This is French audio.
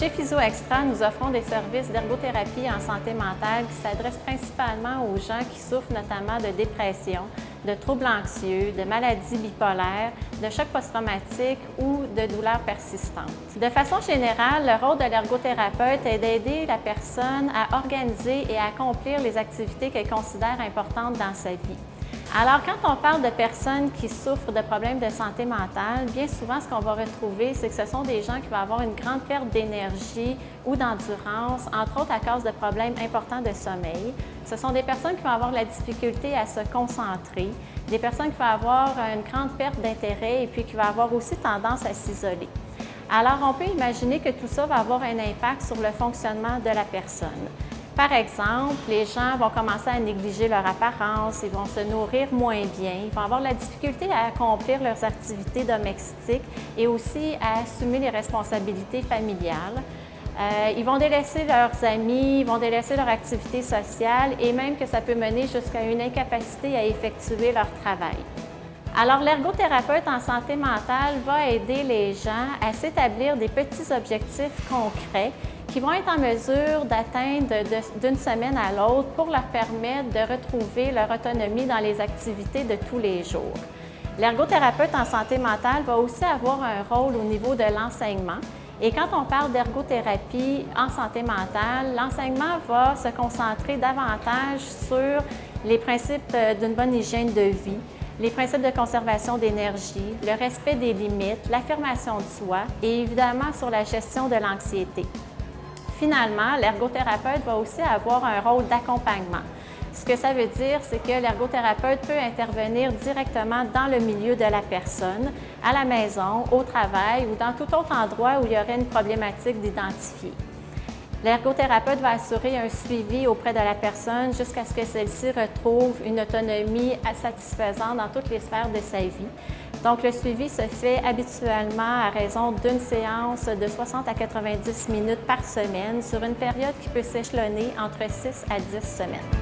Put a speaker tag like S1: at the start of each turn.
S1: Chez Physio Extra, nous offrons des services d'ergothérapie en santé mentale qui s'adressent principalement aux gens qui souffrent notamment de dépression, de troubles anxieux, de maladies bipolaires, de chocs post-traumatiques ou de douleurs persistantes. De façon générale, le rôle de l'ergothérapeute est d'aider la personne à organiser et à accomplir les activités qu'elle considère importantes dans sa vie. Alors, quand on parle de personnes qui souffrent de problèmes de santé mentale, bien souvent, ce qu'on va retrouver, c'est que ce sont des gens qui vont avoir une grande perte d'énergie ou d'endurance, entre autres à cause de problèmes importants de sommeil. Ce sont des personnes qui vont avoir de la difficulté à se concentrer, des personnes qui vont avoir une grande perte d'intérêt et puis qui vont avoir aussi tendance à s'isoler. Alors, on peut imaginer que tout ça va avoir un impact sur le fonctionnement de la personne. Par exemple, les gens vont commencer à négliger leur apparence, ils vont se nourrir moins bien, ils vont avoir de la difficulté à accomplir leurs activités domestiques et aussi à assumer les responsabilités familiales. Ils vont délaisser leurs amis, ils vont délaisser leur activité sociale et même que ça peut mener jusqu'à une incapacité à effectuer leur travail. Alors, l'ergothérapeute en santé mentale va aider les gens à s'établir des petits objectifs concrets qui vont être en mesure d'atteindre d'une semaine à l'autre pour leur permettre de retrouver leur autonomie dans les activités de tous les jours. L'ergothérapeute en santé mentale va aussi avoir un rôle au niveau de l'enseignement. Et quand on parle d'ergothérapie en santé mentale, l'enseignement va se concentrer davantage sur les principes d'une bonne hygiène de vie, les principes de conservation d'énergie, le respect des limites, l'affirmation de soi et évidemment sur la gestion de l'anxiété. Finalement, l'ergothérapeute va aussi avoir un rôle d'accompagnement. Ce que ça veut dire, c'est que l'ergothérapeute peut intervenir directement dans le milieu de la personne, à la maison, au travail ou dans tout autre endroit où il y aurait une problématique d'identifier. L'ergothérapeute va assurer un suivi auprès de la personne jusqu'à ce que celle-ci retrouve une autonomie satisfaisante dans toutes les sphères de sa vie. Donc, le suivi se fait habituellement à raison d'une séance de 60 à 90 minutes par semaine sur une période qui peut s'échelonner entre 6 à 10 semaines.